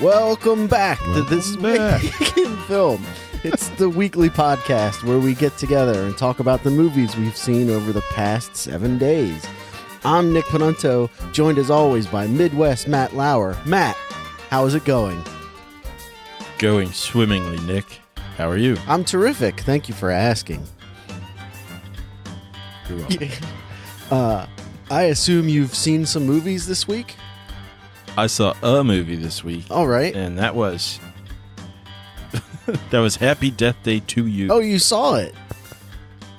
Welcome back to This Week in Film. It's the weekly podcast where we get together and talk about the movies we've seen over the past 7 days. I'm Nick Panunto, joined as always by Midwest Matt Lauer. Matt, how is it going? Going swimmingly, Nick. How are you? I'm terrific. Thank you for asking. You're welcome. I assume you've seen some movies this week? I saw a movie this week. All right. And that was Happy Death Day to You. Oh, you saw it?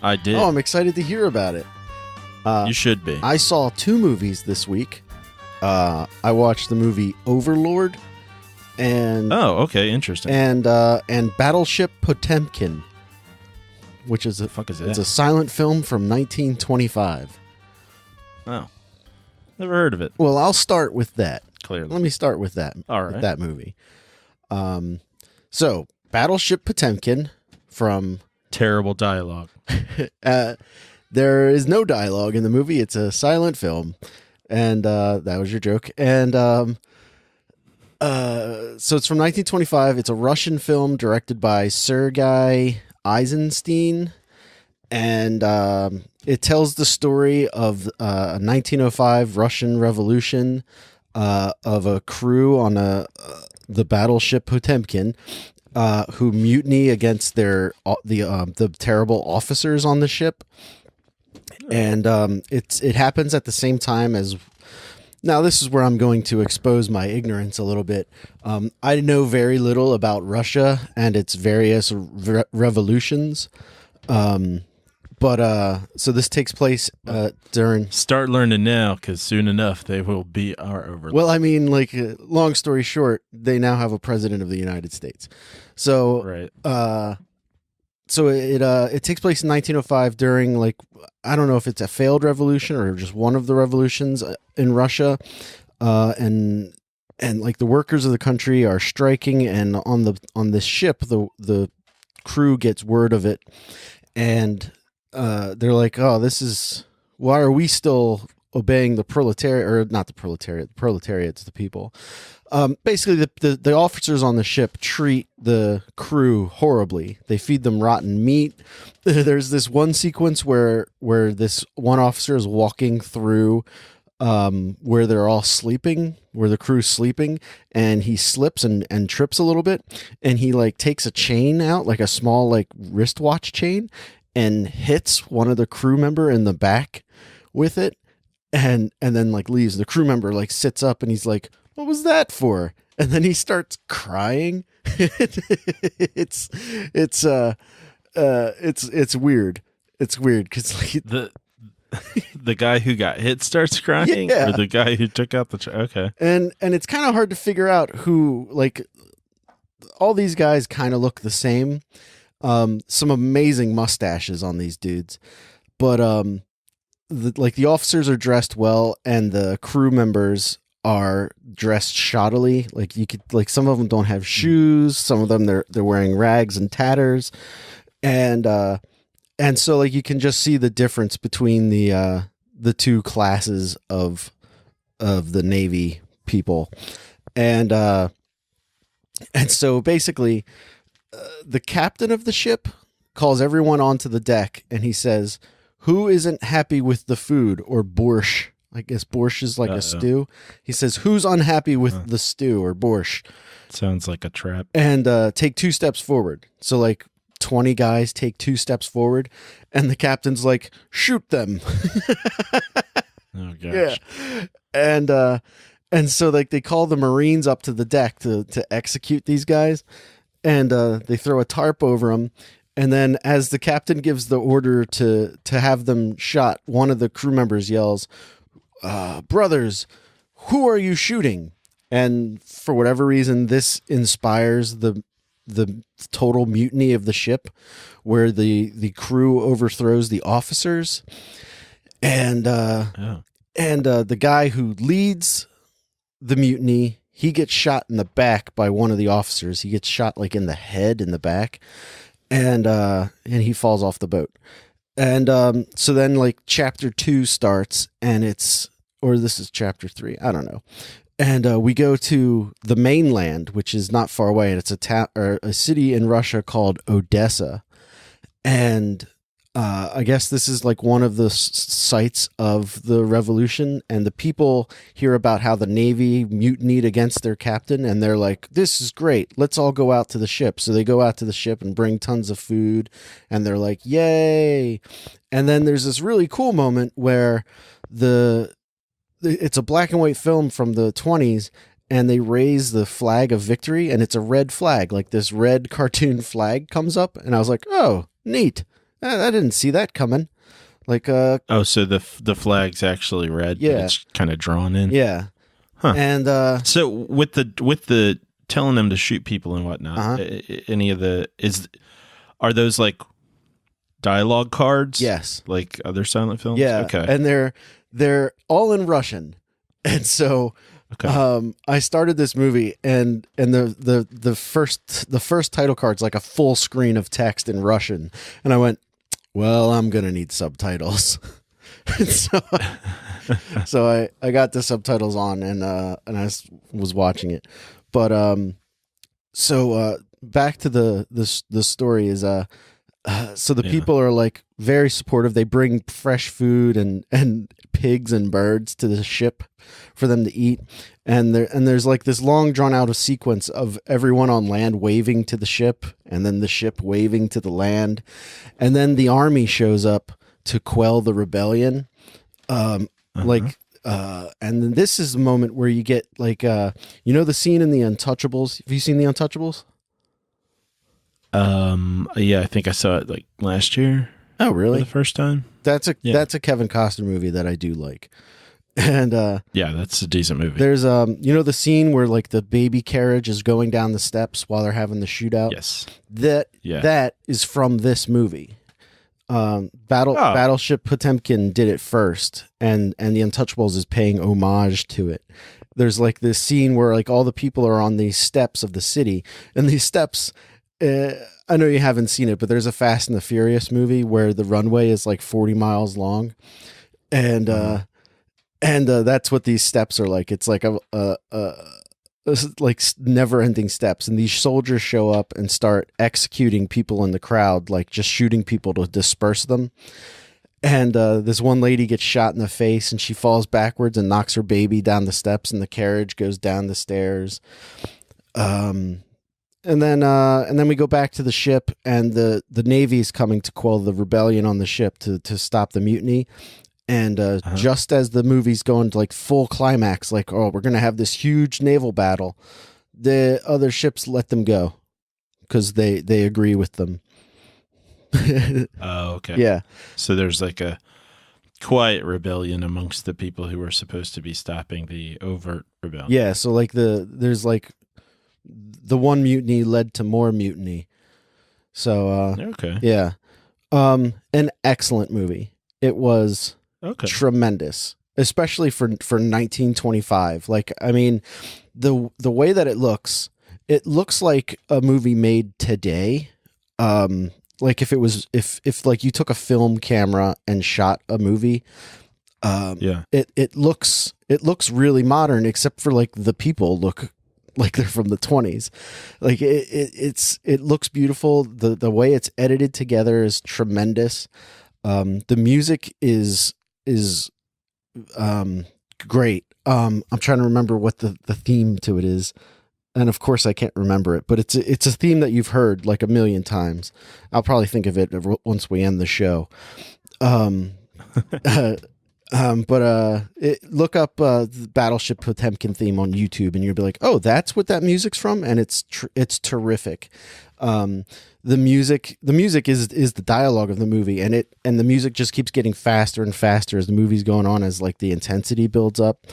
I did. Oh, I'm excited to hear about it. You should be. I saw 2 movies this week. I watched the movie Overlord and interesting. And Battleship Potemkin, which is it's a silent film from 1925. Oh, never heard of it. Well, I'll start with that. Clearly, let me start with that. All right, with that movie. So Battleship Potemkin from terrible dialogue. There is no dialogue in the movie. It's a silent film, and that was your joke. And so it's from 1925. It's a Russian film directed by Sergei Eisenstein, and it tells the story of a 1905 Russian Revolution of a crew on the battleship Potemkin who mutiny against the terrible officers on the ship. And it happens at the same time as. Now, this is where I'm going to expose my ignorance a little bit. I know very little about Russia and its various revolutions. But so this takes place during. Start learning now, because soon enough they will be our overlord. Well, I mean, long story short, they now have a president of the United States. So, right. So it takes place in 1905 during I don't know if it's a failed revolution or just one of the revolutions in Russia, and the workers of the country are striking, and on this ship the crew gets word of it, and they're like, oh, why are we still obeying the proletariat, or not the proletariat? The proletariat's the people. Basically, the officers on the ship treat the crew horribly. They feed them rotten meat. There's this one sequence where this one officer is walking through where they're all sleeping, where the crew's sleeping, and he slips and trips a little bit, and he takes a chain out, like a small wristwatch chain, and hits one of the crew member in the back with it, and then leaves. The crew member sits up and he's like, what was that for? And then he starts crying. It's weird. It's weird because the guy who got hit starts crying, yeah. Or the guy who took out okay. And it's kind of hard to figure out who, all these guys kind of look the same. Some amazing mustaches on these dudes, but the officers are dressed well, and the crew members are dressed shoddily. You could some of them don't have shoes, some of them they're wearing rags and tatters, and so you can just see the difference between the 2 classes of the Navy people, and so basically the captain of the ship calls everyone onto the deck, and he says, who isn't happy with the food, or borscht? I guess borscht is a stew. He says, who's unhappy with the stew or borscht? Sounds like a trap. And take 2 steps forward. So 20 guys take 2 steps forward, and the captain's like, shoot them. Oh gosh. Yeah. And so they call the Marines up to the deck to execute these guys, and they throw a tarp over them. And then as the captain gives the order to have them shot, one of the crew members yells, brothers, who are you shooting? And for whatever reason, this inspires the total mutiny of the ship, where the crew overthrows the officers, and the guy who leads the mutiny, he gets shot in the back by one of the officers. He gets shot in the head, in the back, and he falls off the boat. And so then chapter 2 starts, and or this is chapter 3, I don't know. And we go to the mainland, which is not far away, and it's a city in Russia called Odessa. And I guess this is like one of the sites of the revolution, and the people hear about how the Navy mutinied against their captain, and they're like, this is great, let's all go out to the ship. So they go out to the ship and bring tons of food, and they're like, yay. And then there's this really cool moment where it's a black and white film from the 20s, and they raise the flag of victory, and it's a red flag, like this red cartoon flag comes up, and I was like, oh, neat. I didn't see that coming. Like, so the flag's actually red, yeah, but it's kind of drawn in. Yeah. Huh. And so with the telling them to shoot people and whatnot, are those like dialogue cards? Yes. Like other silent films? Yeah. Okay. And they're all in Russian. And so I started this movie, and the first title card's like a full screen of text in Russian. And I went, well, I'm going to need subtitles. so I got the subtitles on, and I was watching it. But back to the story is so the people are like very supportive. They bring fresh food and pigs and birds to the ship for them to eat. And there's like this long drawn out of sequence of everyone on land waving to the ship, and then the ship waving to the land. And then the army shows up to quell the rebellion. And then this is the moment where you get like, the scene in The Untouchables. Have you seen The Untouchables? Yeah, I think I saw it like last year. Oh, really? For the first time. That's a Kevin Costner movie that I do like. And yeah, that's a decent movie. There's the scene where like the baby carriage is going down the steps while they're having the shootout. Yes. That is from this movie. Battleship Potemkin did it first, and The Untouchables is paying homage to it. There's like this scene where like all the people are on these steps of the city, and these steps, I know you haven't seen it, but there's a Fast and the Furious movie where the runway is like 40 miles long, and that's what these steps are like. It's like like never-ending steps, and these soldiers show up and start executing people in the crowd, like just shooting people to disperse them. And this one lady gets shot in the face, and she falls backwards and knocks her baby down the steps, and the carriage goes down the stairs. And then we go back to the ship, and the Navy is coming to quell the rebellion on the ship to stop the mutiny. And just as the movie's going to like full climax, like, oh, we're going to have this huge naval battle, the other ships let them go because they agree with them. Oh, okay. Yeah. So there's like a quiet rebellion amongst the people who were supposed to be stopping the overt rebellion. Yeah. So like there's like the one mutiny led to more mutiny. So okay. Yeah. An excellent movie. It was tremendous, especially for 1925. Like, I mean, the way that it looks like a movie made today. Like if like you took a film camera and shot a movie, it looks really modern, except for like the people look like they're from the 20s. Like it looks beautiful. The way it's edited together is tremendous. The music is great. I'm trying to remember what the theme to it is, and of course I can't remember it, but it's a theme that you've heard like a million times. I'll probably think of it once we end the show. Look up the Battleship Potemkin theme on YouTube, and you'll be like, oh, that's what that music's from, and it's terrific. The music is the dialogue of the movie, and the music just keeps getting faster and faster as the movie's going on, as like the intensity builds up.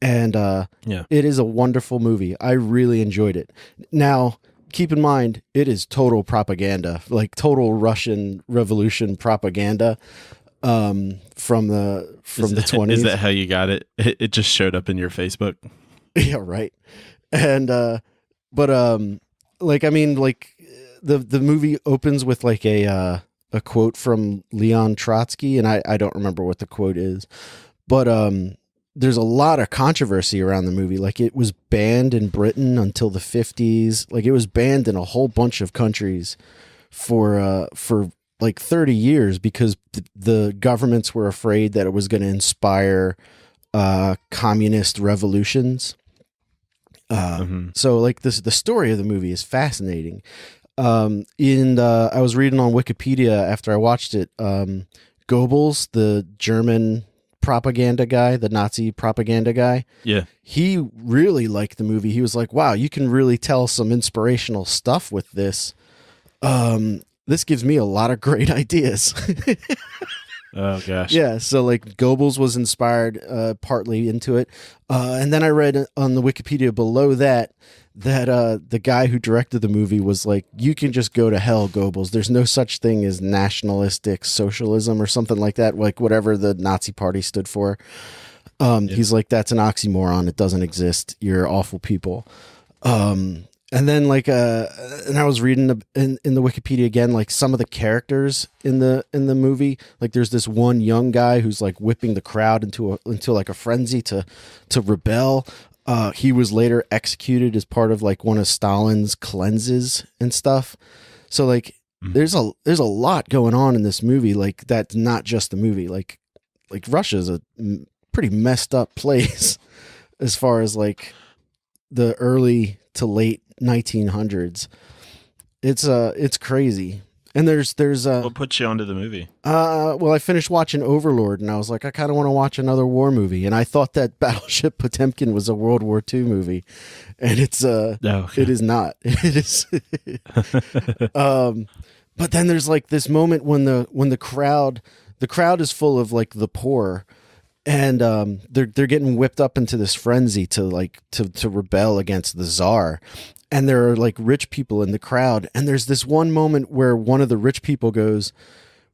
And it is a wonderful movie. I really enjoyed it. Now, keep in mind, it is total propaganda, like total Russian Revolution propaganda. From the 20s. Is that how you got it? It just showed up in your Facebook. Yeah, right. And like, I mean, like the movie opens with like a quote from Leon Trotsky, and I don't remember what the quote is, but there's a lot of controversy around the movie. Like, it was banned in Britain until the 50s. Like, it was banned in a whole bunch of countries for like 30 years because the governments were afraid that it was going to inspire communist revolutions. So like the story of the movie is fascinating. I was reading on Wikipedia after I watched it. Goebbels, the German propaganda guy, the Nazi propaganda guy. Yeah. He really liked the movie. He was like, wow, you can really tell some inspirational stuff with this. This gives me a lot of great ideas. Oh gosh. Yeah. So like Goebbels was inspired partly into it. And then I read on the Wikipedia below that the guy who directed the movie was like, you can just go to hell, Goebbels. There's no such thing as nationalistic socialism or something like that. Like whatever the Nazi party stood for. He's like, that's an oxymoron. It doesn't exist. You're awful people. And then like and I was reading in the Wikipedia again, like some of the characters in the movie, like there's this one young guy who's like whipping the crowd into like a frenzy to rebel. He was later executed as part of like one of Stalin's cleanses and stuff. So like there's a lot going on in this movie. Like that's not just the movie. Like Russia's a pretty messed up place as far as like the early to late 1900s. It's crazy. And there's what put you onto the movie? Well, I finished watching Overlord and I was like, I kind of want to watch another war movie. And I thought that Battleship Potemkin was a World War II movie, and it's it is not. It is. But then there's like this moment when the crowd is full of like the poor. And they're getting whipped up into this frenzy to rebel against the Tsar. And there are like rich people in the crowd. And there's this one moment where one of the rich people goes,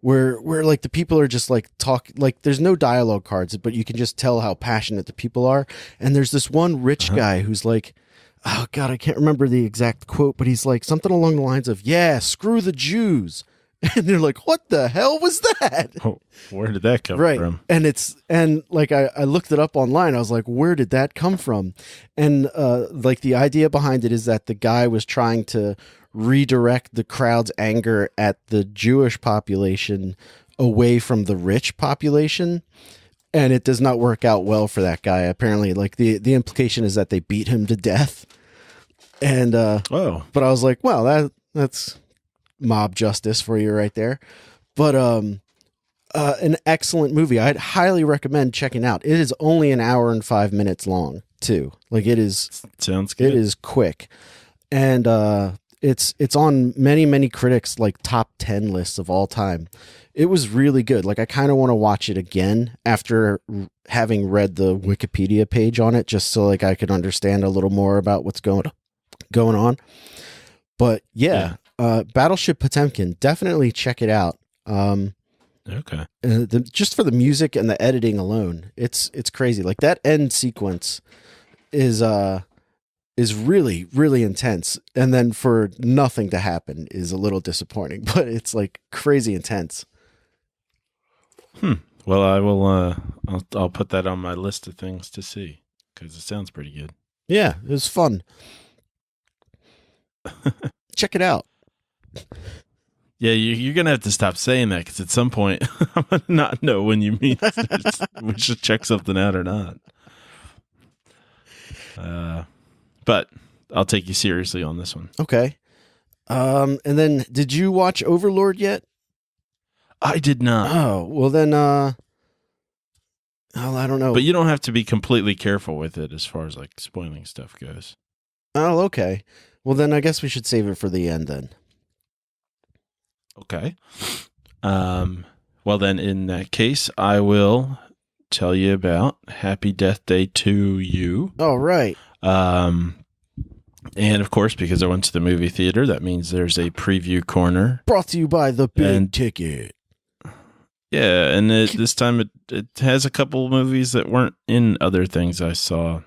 where like the people are just like like there's no dialogue cards, but you can just tell how passionate the people are. And there's this one rich guy who's like, oh God, I can't remember the exact quote, but he's like something along the lines of, yeah, screw the Jews. And they're like, what the hell was that? Oh, where did that come from? And like I looked it up online. I was like, where did that come from? And like the idea behind it is that the guy was trying to redirect the crowd's anger at the Jewish population away from the rich population. And it does not work out well for that guy. Apparently, like the implication is that they beat him to death. And but I was like, wow, that's mob justice for you right there. But an excellent movie. I'd highly recommend checking out. It is only an hour and 5 minutes long too. Like it is. Sounds good. It is quick. And it's on many critics like top 10 lists of all time. It was really good. Like I kind of want to watch it again after having read the Wikipedia page on it, just so like I could understand a little more about what's going on. But yeah. Battleship Potemkin, definitely check it out. Okay. Just for the music and the editing alone, it's crazy. Like that end sequence is really, really intense. And then for nothing to happen is a little disappointing, but it's like crazy intense. Well, I will, I'll put that on my list of things to see because it sounds pretty good. Yeah, it was fun. Check it out. Yeah, you're going to have to stop saying that because at some point I'm going to not know when you mean we should check something out or not. But I'll take you seriously on this one. Okay. And then did you watch Overlord yet? I did not. Oh, well then, I don't know. But you don't have to be completely careful with it as far as like spoiling stuff goes. Oh, okay. Well then I guess we should save it for the end then. Okay. Well, then, in that case, I will tell you about Happy Death Day to You. Oh, right. And, of course, because I went to the movie theater, that means there's a preview corner. Brought to you by the Big Ticket. Yeah, and this time it has a couple movies that weren't in other things I saw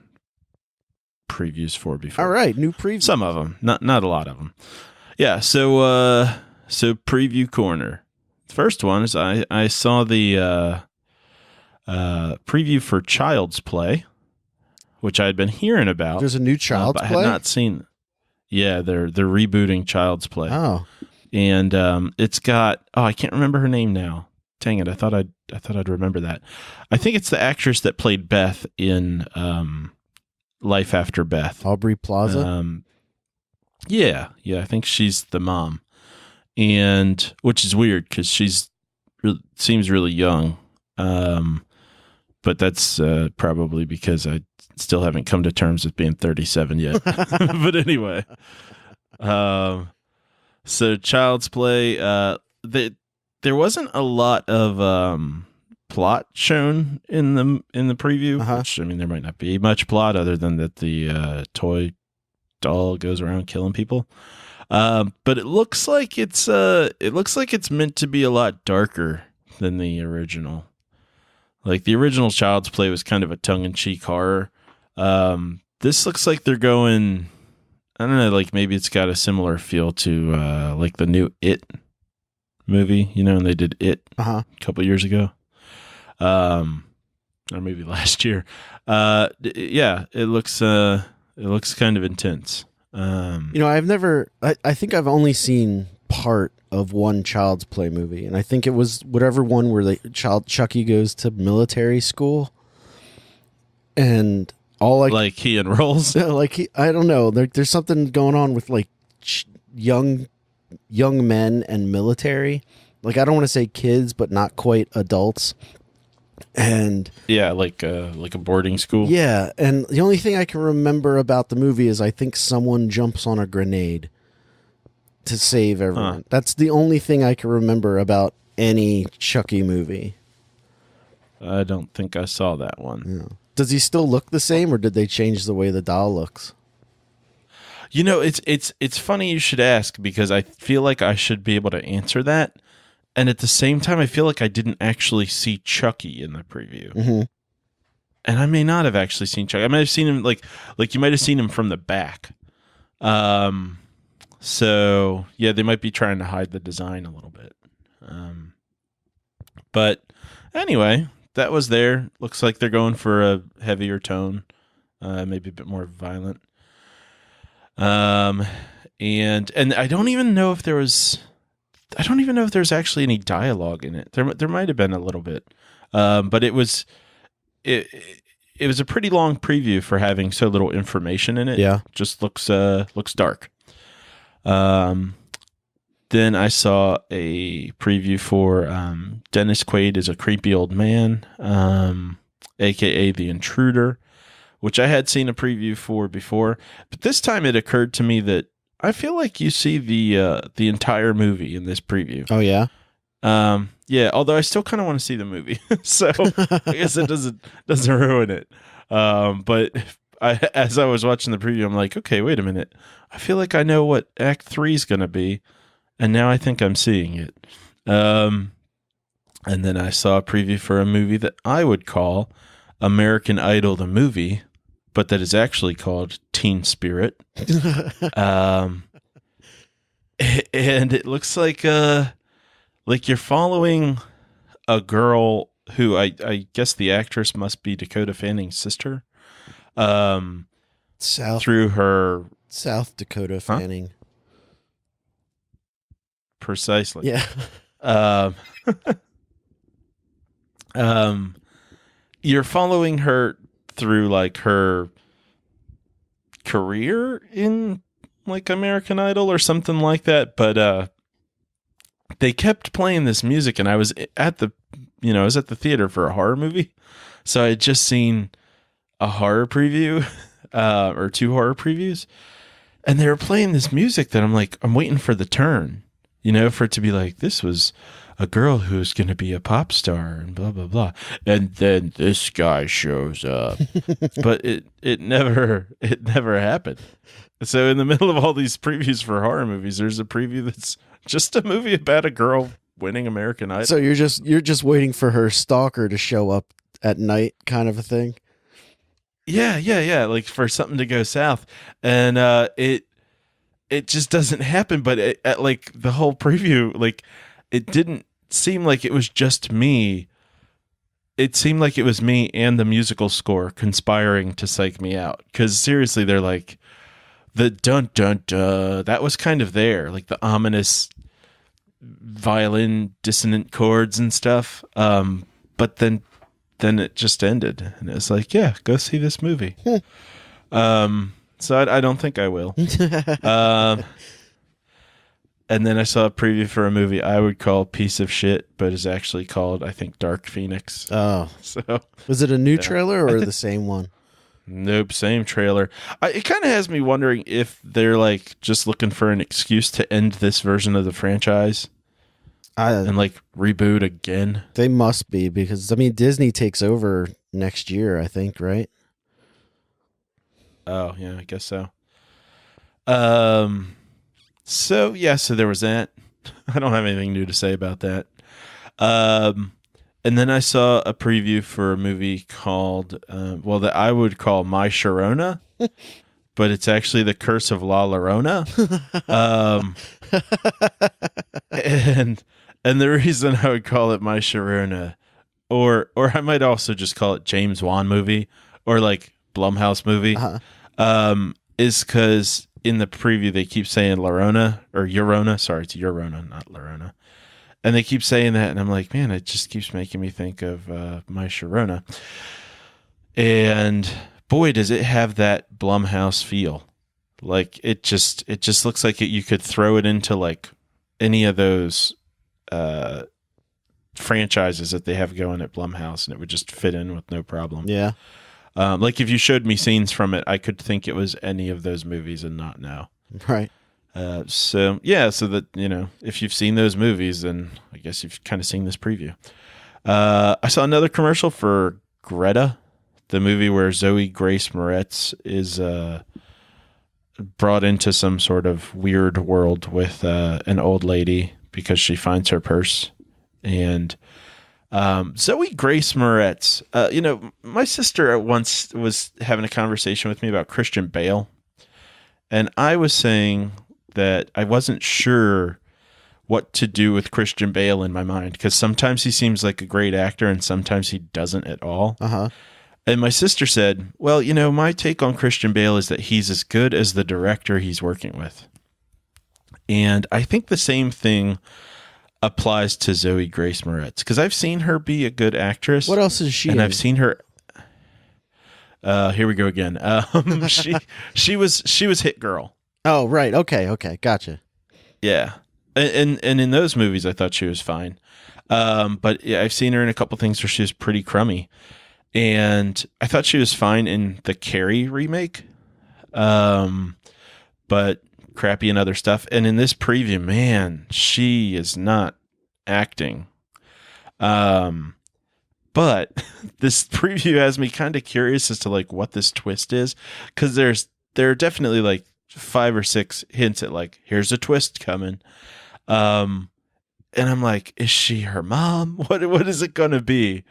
previews for before. All right, new previews. Some of them, not a lot of them. Yeah, so preview corner. The first one is I saw the preview for Child's Play, which I had been hearing about. There's a new Child's but Play? I had not seen. Yeah, they're rebooting Child's Play. Oh. And it's got I can't remember her name now. Dang it! I thought I'd remember that. I think it's the actress that played Beth in Life After Beth. Aubrey Plaza. Yeah. I think she's the mom, and which is weird because seems really young. But that's probably because I still haven't come to terms with being 37 yet. But anyway, so Child's Play. There wasn't a lot of plot shown in the preview. Which, I mean, there might not be much plot other than that the toy doll goes around killing people. But it looks like it's meant to be a lot darker than the original. Like the original Child's Play was kind of a tongue-in-cheek horror. This looks like they're going, I don't know, like maybe it's got a similar feel to like the new It movie, and they did It a couple years ago, or maybe last year. Yeah, it looks kind of intense. I think I've only seen part of one Child's Play movie, and I think it was whatever one where Chucky goes to military school, and like he enrolls. I don't know. There's something going on with like young men and military. Like I don't want to say kids, but not quite adults. And yeah, like a boarding school. Yeah, and the only thing I can remember about the movie is I think someone jumps on a grenade to save everyone. That's the only thing I can remember about any Chucky movie. I don't think I saw that one. Yeah. Does he still look the same, or did they change the way the doll looks? It's funny you should ask, because I feel like I should be able to answer that. And at the same time, I feel like I didn't actually see Chucky in the preview. Mm-hmm. And I may not have actually seen Chucky. I might have seen him like you might have seen him from the back. So yeah, they might be trying to hide the design a little bit. But anyway, that was there. Looks like they're going for a heavier tone, maybe a bit more violent. And I don't even know if there's actually any dialogue in it. There might have been a little bit, but it was a pretty long preview for having so little information in it. Yeah, just looks dark. Then I saw a preview for Dennis Quaid is a creepy old man, aka The Intruder, which I had seen a preview for before, but this time it occurred to me that I feel like you see the entire movie in this preview. Oh yeah. Yeah, although I still kind of want to see the movie, so I guess it doesn't ruin it. But as I was watching the preview, I'm like, okay, wait a minute. I feel like I know what Act 3 is going to be, and now I think I'm seeing it. And then I saw a preview for a movie that I would call American Idol the movie, but that is actually called Teen Spirit. And it looks like you're following a girl who I guess the actress must be Dakota Fanning's sister. Through her South Dakota Fanning. Precisely. Yeah. You're following her through like her career in like American Idol or something like that, but they kept playing this music, and I was at the theater for a horror movie, so I had just seen a horror preview or two horror previews, and they were playing this music that I'm like, I'm waiting for the turn, for it to be like, this was a girl who's going to be a pop star and blah, blah, blah. And then this guy shows up, but it never happened. So in the middle of all these previews for horror movies, there's a preview that's just a movie about a girl winning American Idol. So you're just waiting for her stalker to show up at night, kind of a thing. Yeah. Like for something to go south, and it just doesn't happen. But at like the whole preview, like it didn't seem like it was just me it seemed like it was me and the musical score conspiring to psych me out. Because seriously, they're like, the dun dun dun, that was kind of there, like the ominous violin dissonant chords and stuff. But then it just ended, and it's like, yeah, go see this movie. So I don't think I will. And then I saw a preview for a movie I would call piece of shit, but is actually called, I think, Dark Phoenix. Oh, so was it a new trailer or the same one? Nope, same trailer. It kind of has me wondering if they're like just looking for an excuse to end this version of the franchise and like reboot again. They must be, because I mean Disney takes over next year, I think, right? Oh yeah, I guess so. So there was that. I don't have anything new to say about that. And then I saw a preview for a movie called, that I would call My Sharona, but it's actually The Curse of La Llorona. And the reason I would call it My Sharona, or I might also just call it James Wan movie, or like Blumhouse movie, is because in the preview they keep saying Llorona or Llorona. Sorry, it's Llorona, not Llorona. And they keep saying that, and I'm like, man, it just keeps making me think of My Sharona. And boy, does it have that Blumhouse feel. Like it just looks like you could throw it into like any of those franchises that they have going at Blumhouse, and it would just fit in with no problem. Yeah. Like if you showed me scenes from it, I could think it was any of those movies and not know. Right. So that, if you've seen those movies, then I guess you've kind of seen this preview. I saw another commercial for Greta, the movie where Zoe Grace Moretz is brought into some sort of weird world with an old lady because she finds her purse. And Zoe Grace Moretz, my sister once was having a conversation with me about Christian Bale, and I was saying that I wasn't sure what to do with Christian Bale in my mind, because sometimes he seems like a great actor and sometimes he doesn't at all. And my sister said, well, my take on Christian Bale is that he's as good as the director he's working with. And I think the same thing applies to Zoe Grace Moretz, because I've seen her be a good actress. What else is she and in? I've seen her here we go again. She was Hit Girl. Oh, right. Okay. Gotcha. Yeah. And in those movies, I thought she was fine. But yeah, I've seen her in a couple things where she was pretty crummy. And I thought she was fine in the Carrie remake. But crappy in other stuff. And in this preview, man, she is not acting. But this preview has me kind of curious as to like what this twist is. Because there are definitely like 5 or 6 hints at like, here's a twist coming. And I'm like, is she her mom? What is it going to be?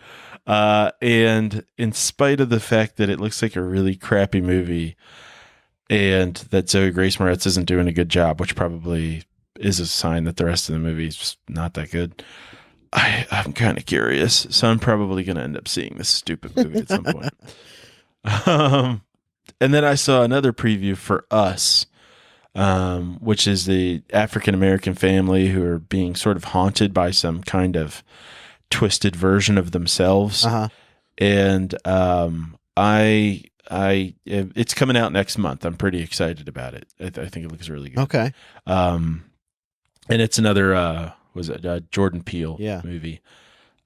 And in spite of the fact that it looks like a really crappy movie and that Zoe Grace Moretz isn't doing a good job, which probably is a sign that the rest of the movie is just not that good, I'm kind of curious. So I'm probably going to end up seeing this stupid movie at some point. And then I saw another preview for Us, which is the African-American family who are being sort of haunted by some kind of twisted version of themselves. And it's coming out next month. I'm pretty excited about it. I think it looks really good. Okay. And it's another, Jordan Peele movie.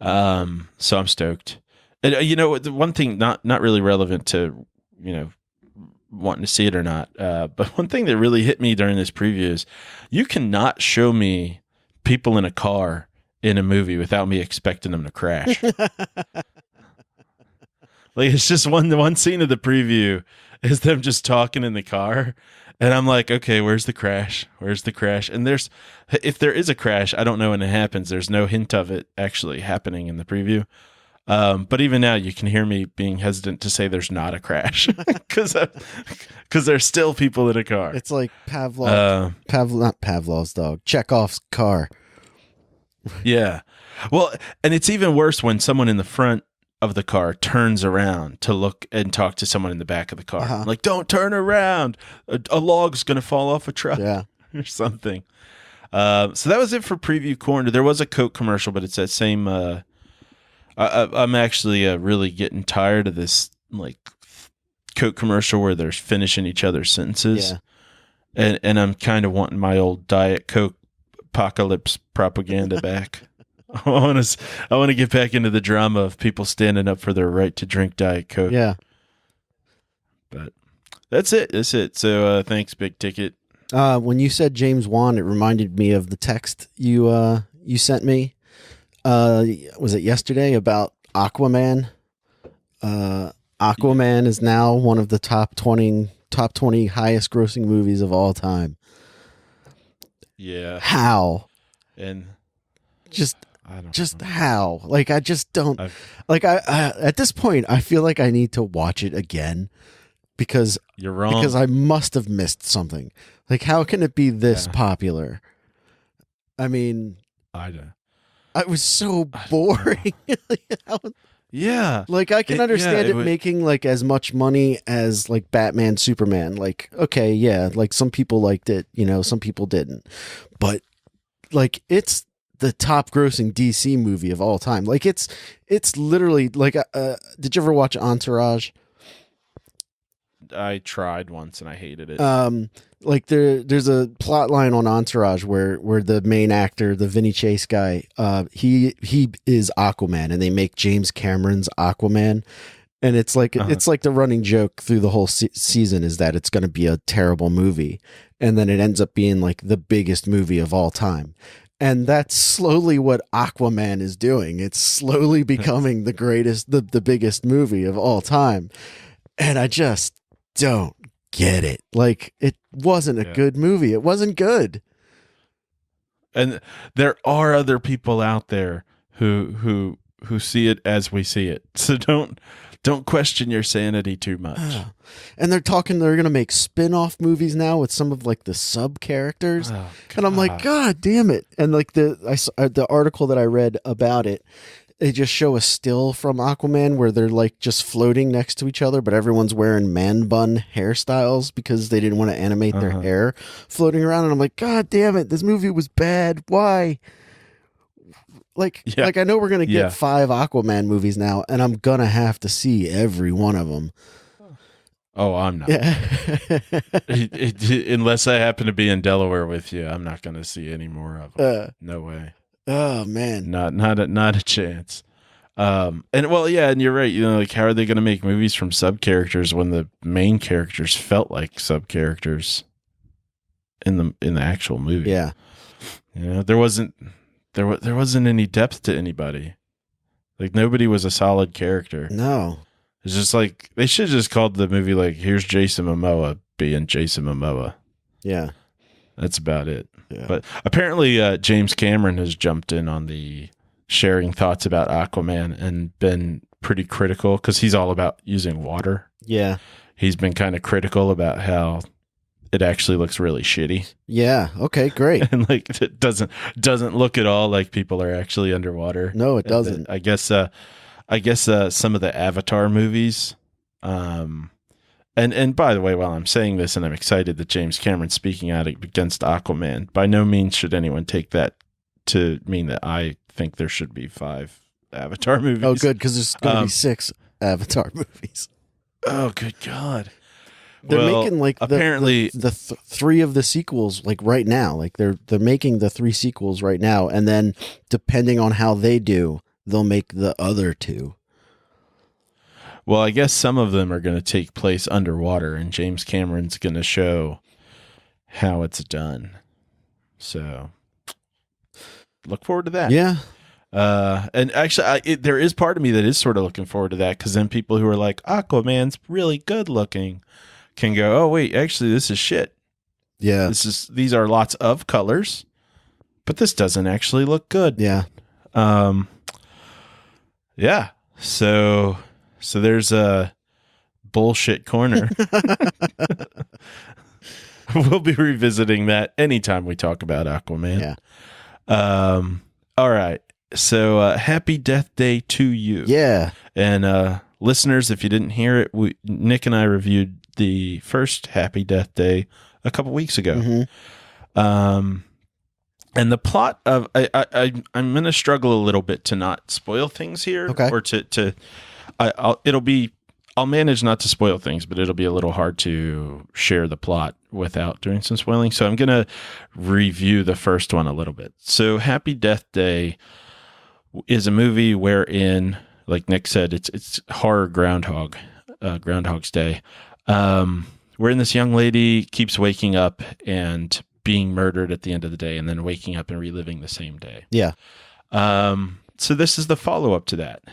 So I'm stoked. And the one thing not really relevant to, wanting to see it or not. But one thing that really hit me during this preview is you cannot show me people in a car in a movie without me expecting them to crash. Like it's just one scene of the preview is them just talking in the car. And I'm like, okay, where's the crash? Where's the crash? And if there is a crash, I don't know when it happens. There's no hint of it actually happening in the preview. But even now, you can hear me being hesitant to say there's not a crash because there's still people in a car. It's like not Pavlov's dog, Chekhov's car. Yeah. Well, and it's even worse when someone in the front of the car turns around to look and talk to someone in the back of the car. Like, don't turn around. A log's going to fall off a truck or something. So that was it for Preview Corner. There was a Coke commercial, but it's that same. I'm actually really getting tired of this like Coke commercial where they're finishing each other's sentences. Yeah. And I'm kind of wanting my old Diet Coke apocalypse propaganda back. I want to get back into the drama of people standing up for their right to drink Diet Coke. Yeah. But that's it. So thanks, Big Ticket. When you said James Wan, it reminded me of the text you sent me. Was it yesterday about Aquaman? Aquaman is now one of the top 20 highest grossing movies of all time. Yeah. How? And just how? Like, I just don't like, I at this point, I feel like I need to watch it again because you're wrong, because I must have missed something. Like, how can it be this popular? I mean, I was so boring. Yeah. Like, I can understand it making like as much money as like Batman, Superman. Like, okay, yeah, like some people liked it, some people didn't. But like, it's the top grossing DC movie of all time. Like, it's literally like, did you ever watch Entourage? I tried once and I hated it. Like there's a plot line on Entourage where the main actor, the Vinny Chase guy, he is Aquaman, and they make James Cameron's Aquaman, and it's like it's like the running joke through the whole season is that it's going to be a terrible movie, and then it ends up being like the biggest movie of all time. And that's slowly what Aquaman is doing. It's slowly becoming the greatest, the biggest movie of all time. And I just don't get it. Like, it wasn't a good movie. It wasn't good. And there are other people out there who see it as we see it. So don't question your sanity too much. And they're going to make spin-off movies now with some of like the sub characters. And I'm like, God damn it. And like the article that I read about it, they just show a still from Aquaman where they're like just floating next to each other, but everyone's wearing man bun hairstyles because they didn't want to animate their hair floating around. And I'm like, God damn it, this movie was bad. Why? Like I know we're going to get 5 Aquaman movies now, and I'm going to have to see every one of them. Oh, I'm not. Yeah. Unless I happen to be in Delaware with you, I'm not going to see any more of them. No way. Oh man, not a chance. And you're right. Like, how are they going to make movies from sub characters when the main characters felt like sub characters in the actual movie? Yeah, there wasn't any depth to anybody. Like, nobody was a solid character. No, it's just like they should have just called the movie like, here's Jason Momoa being Jason Momoa. Yeah, that's about it. Yeah. But apparently James Cameron has jumped in on the sharing thoughts about Aquaman and been pretty critical because he's all about using water. Yeah. He's been kind of critical about how it actually looks really shitty. Yeah. Okay, great. And like, it doesn't look at all like people are actually underwater. No, it doesn't. I guess some of the Avatar movies, And by the way, while I'm saying this, and I'm excited that James Cameron's speaking out against Aquaman, by no means should anyone take that to mean that I think there should be 5 Avatar movies. Oh, good, because there's going to be 6 Avatar movies. Oh, good God. They're making like apparently the 3 of the sequels like right now. Like they're making the 3 sequels right now, and then depending on how they do, they'll make the other 2. Well, I guess some of them are going to take place underwater, and James Cameron's going to show how it's done. So, look forward to that. Yeah. And actually, there is part of me that is sort of looking forward to that, because then people who are like, Aquaman's really good looking can go, oh, wait, actually, this is shit. Yeah. These are lots of colors, but this doesn't actually look good. Yeah. Yeah. So there's a bullshit corner. We'll be revisiting that anytime we talk about Aquaman. Yeah. All right. So happy death day to you. Yeah. And listeners, if you didn't hear it, Nick and I reviewed the first Happy Death Day a couple weeks ago. Mm-hmm. And the plot of I'm going to struggle a little bit to not spoil things here, okay. or I'll manage not to spoil things, but it'll be a little hard to share the plot without doing some spoiling. So I'm going to review the first one a little bit. So Happy Death Day is a movie wherein, like Nick said, it's horror Groundhog's Day, wherein this young lady keeps waking up and being murdered at the end of the day, and then waking up and reliving the same day. Yeah. So this is the follow-up to that.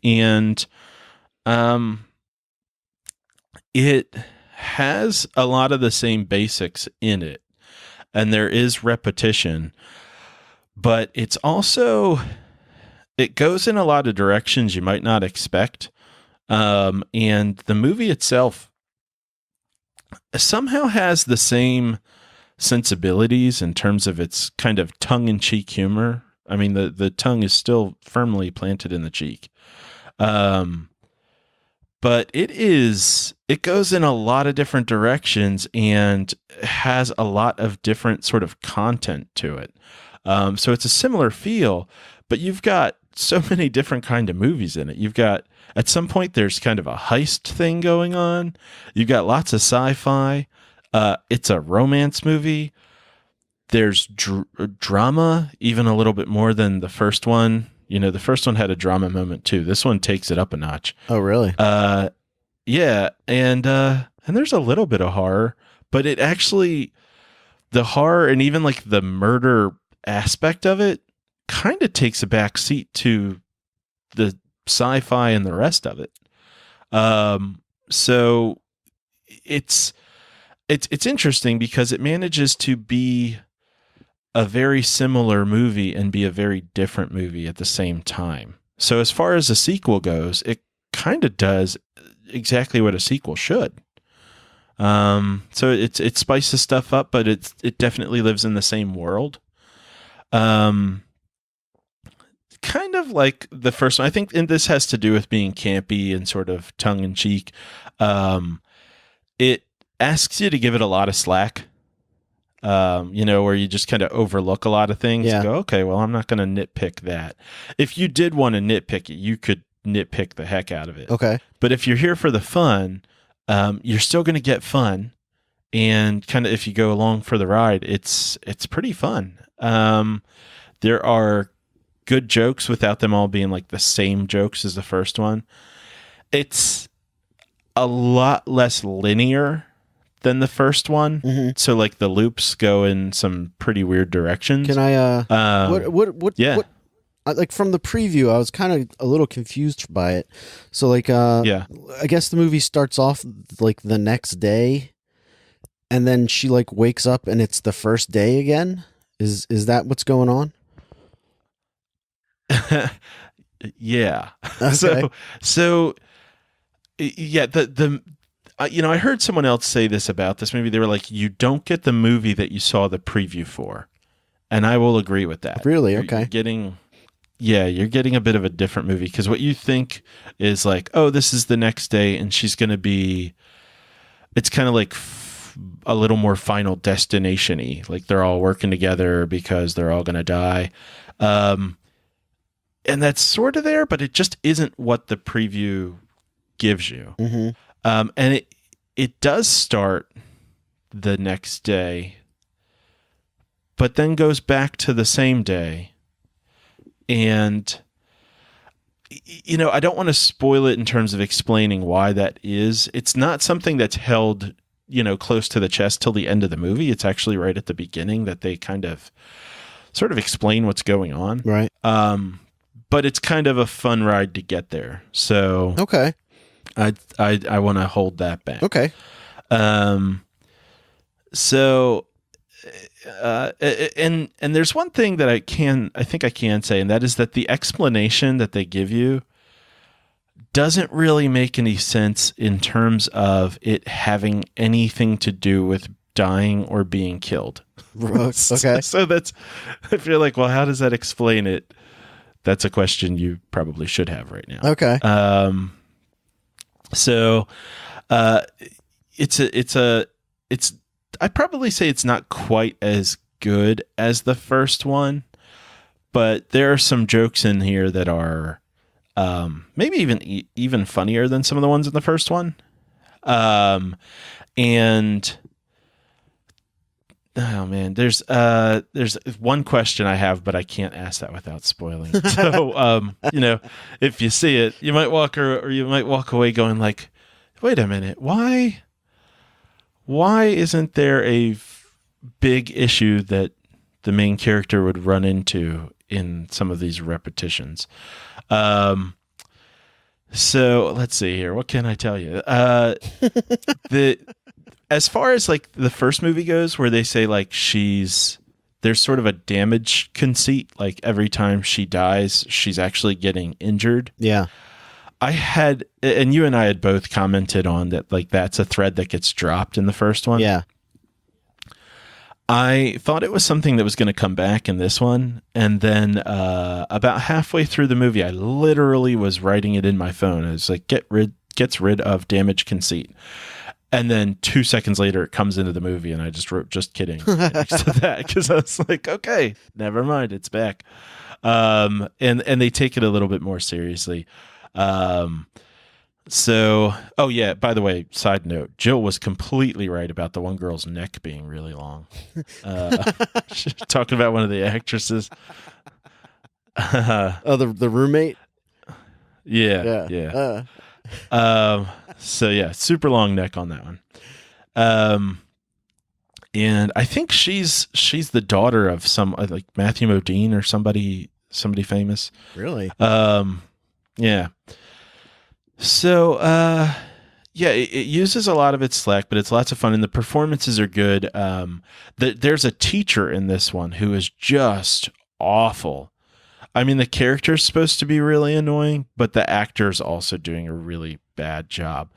And it has a lot of the same basics in it, and there is repetition, but it's also, it goes in a lot of directions you might not expect. And the movie itself somehow has the same sensibilities in terms of its kind of tongue-in-cheek humor. I mean, the tongue is still firmly planted in the cheek. But it goes in a lot of different directions and has a lot of different sort of content to it. So it's a similar feel, but you've got so many different kind of movies in it. You've got, at some point, there's kind of a heist thing going on. You've got lots of sci-fi. It's a romance movie. There's drama, even a little bit more than the first one. You know, the first one had a drama moment too. This one takes it up a notch. Oh, really? Yeah, and there's a little bit of horror, but it actually, the horror and even like the murder aspect of it kind of takes a back seat to the sci-fi and the rest of it. So it's interesting because it manages to be a very similar movie and be a very different movie at the same time. So as far as a sequel goes, it kind of does exactly what a sequel should. So it spices stuff up, but it definitely lives in the same world. Kind of like the first one. I think, and this has to do with being campy and sort of tongue in cheek. It asks you to give it a lot of slack. Where you just kind of overlook a lot of things. Yeah. Go, okay, well, I'm not going to nitpick that. If you did want to nitpick it, you could nitpick the heck out of it. Okay. But if you're here for the fun, you're still going to get fun. And kind of, if you go along for the ride, it's pretty fun. There are good jokes without them all being like the same jokes as the first one. It's a lot less linear than the first one. Mm-hmm. So like the loops go in some pretty weird directions. Can I what yeah. What, like from the preview I was kind of a little confused by it. So like yeah. I guess the movie starts off like the next day and then she like wakes up and it's the first day again. Is that what's going on? Yeah. Okay. So yeah, I heard someone else say this about this movie. They were like, you don't get the movie that you saw the preview for. And I will agree with that. Really? Okay. You're getting a bit of a different movie because what you think is like, oh, this is the next day and she's going to be, it's kind of like a little more Final Destination-y. Like they're all working together because they're all going to die. And that's sort of there, but it just isn't what the preview gives you. Mm-hmm. And it does start the next day, but then goes back to the same day. And, I don't want to spoil it in terms of explaining why that is. It's not something that's held, close to the chest till the end of the movie. It's actually right at the beginning that they kind of sort of explain what's going on. Right. But it's kind of a fun ride to get there. So okay. I want to hold that back. Okay. So, and there's one thing that I think I can say, and that is that the explanation that they give you doesn't really make any sense in terms of it having anything to do with dying or being killed. Okay. So that's, if you're like, well, how does that explain it? that's a question you probably should have right now. Okay. So it's I'd probably say it's not quite as good as the first one, but there are some jokes in here that are maybe even funnier than some of the ones in the first one. And oh man, there's one question I have, but I can't ask that without spoiling. So, if you see it, you might walk away going like, wait a minute, why isn't there a big issue that the main character would run into in some of these repetitions? So let's see here. What can I tell you? As far as like the first movie goes, where they say like there's sort of a damage conceit, like every time she dies, she's actually getting injured. Yeah. And you and I had both commented on that, like that's a thread that gets dropped in the first one. Yeah. I thought it was something that was going to come back in this one. And then about halfway through the movie, I literally was writing it in my phone. It was like, gets rid of damage conceit. And then 2 seconds later, it comes into the movie, and I just wrote, just kidding, next to that, because I was like, okay, never mind, it's back. And they take it a little bit more seriously. So, oh yeah, by the way, side note, Jill was completely right about the one girl's neck being really long. Talking about one of the actresses. The roommate? Yeah. So yeah, super long neck on that one. And I think she's the daughter of some like Matthew Modine or somebody famous. Really? Yeah. So, yeah, it uses a lot of its slack, but it's lots of fun, and the performances are good. There's a teacher in this one who is just awful. I mean, the character's supposed to be really annoying, but the actor's also doing a really bad job.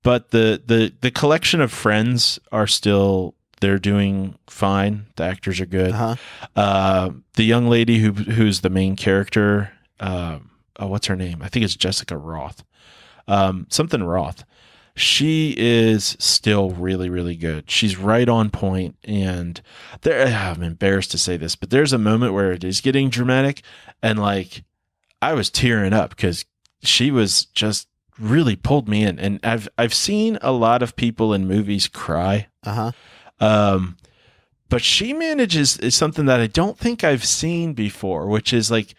But the collection of friends are still, they're doing fine. The actors are good. Uh-huh. The young lady who's the main character, what's her name? I think it's Jessica Roth. Something Roth. She is still really, really good. She's right on point, and I'm embarrassed to say this, but there's a moment where it is getting dramatic, and like I was tearing up because she was just really pulled me in. And I've seen a lot of people in movies cry. Uh-huh. But she manages is something that I don't think I've seen before, which is like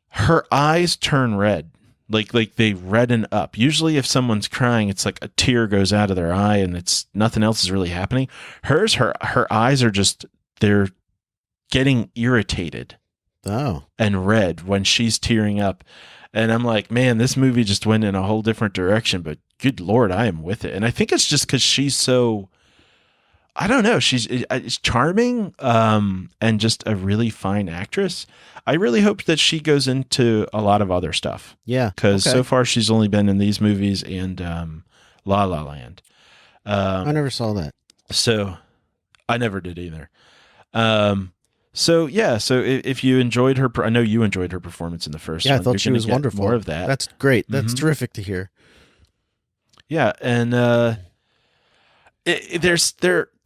her eyes turn red. Like they redden up. Usually if someone's crying, it's like a tear goes out of their eye and it's nothing else is really happening. Her eyes are just, they're getting irritated. Oh. And red when she's tearing up. And I'm like, man, this movie just went in a whole different direction, but good Lord, I am with it. And I think it's just because she's so, I don't know, she's charming and just a really fine actress. I really hope that she goes into a lot of other stuff. Yeah. Because so far she's only been in these movies and La La Land. I never saw that. So I never did either. So yeah, so if you enjoyed her, I know you enjoyed her performance in the first one. I thought she was wonderful. More of that. That's great. That's terrific to hear. Yeah, and there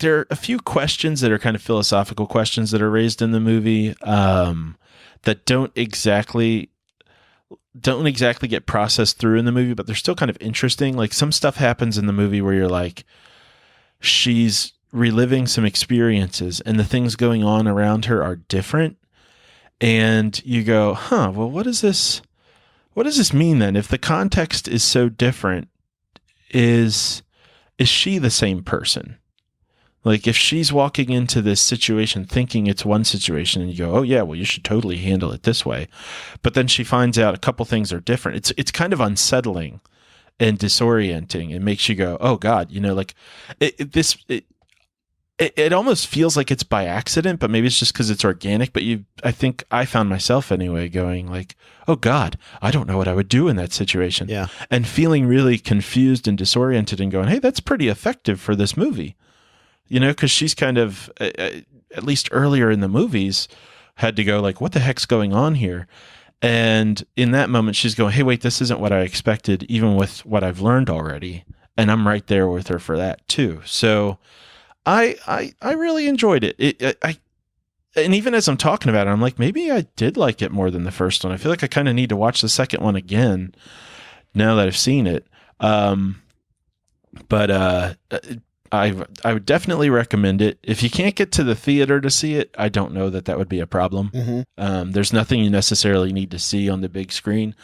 are a few questions that are kind of philosophical questions that are raised in the movie that don't exactly get processed through in the movie, but they're still kind of interesting. Like some stuff happens in the movie where you're like, she's reliving some experiences and the things going on around her are different. And you go, well, what does this mean then? If the context is so different, is she the same person? Like if she's walking into this situation thinking it's one situation and you go, oh yeah, well you should totally handle it this way. But then she finds out a couple things are different. It's kind of unsettling and disorienting. It makes you go, oh God, like it almost feels like it's by accident, but maybe it's just because it's organic. But I think I found myself anyway going like, oh God, I don't know what I would do in that situation. Yeah. And feeling really confused and disoriented and going, hey, that's pretty effective for this movie. Because she's kind of, at least earlier in the movies, had to go like, what the heck's going on here? And in that moment, she's going, hey, wait, this isn't what I expected, even with what I've learned already. And I'm right there with her for that, too. So I really enjoyed it. And even as I'm talking about it, I'm like, maybe I did like it more than the first one. I feel like I kind of need to watch the second one again now that I've seen it. But I would definitely recommend it. If you can't get to the theater to see it, I don't know that would be a problem. Mm-hmm. There's nothing you necessarily need to see on the big screen,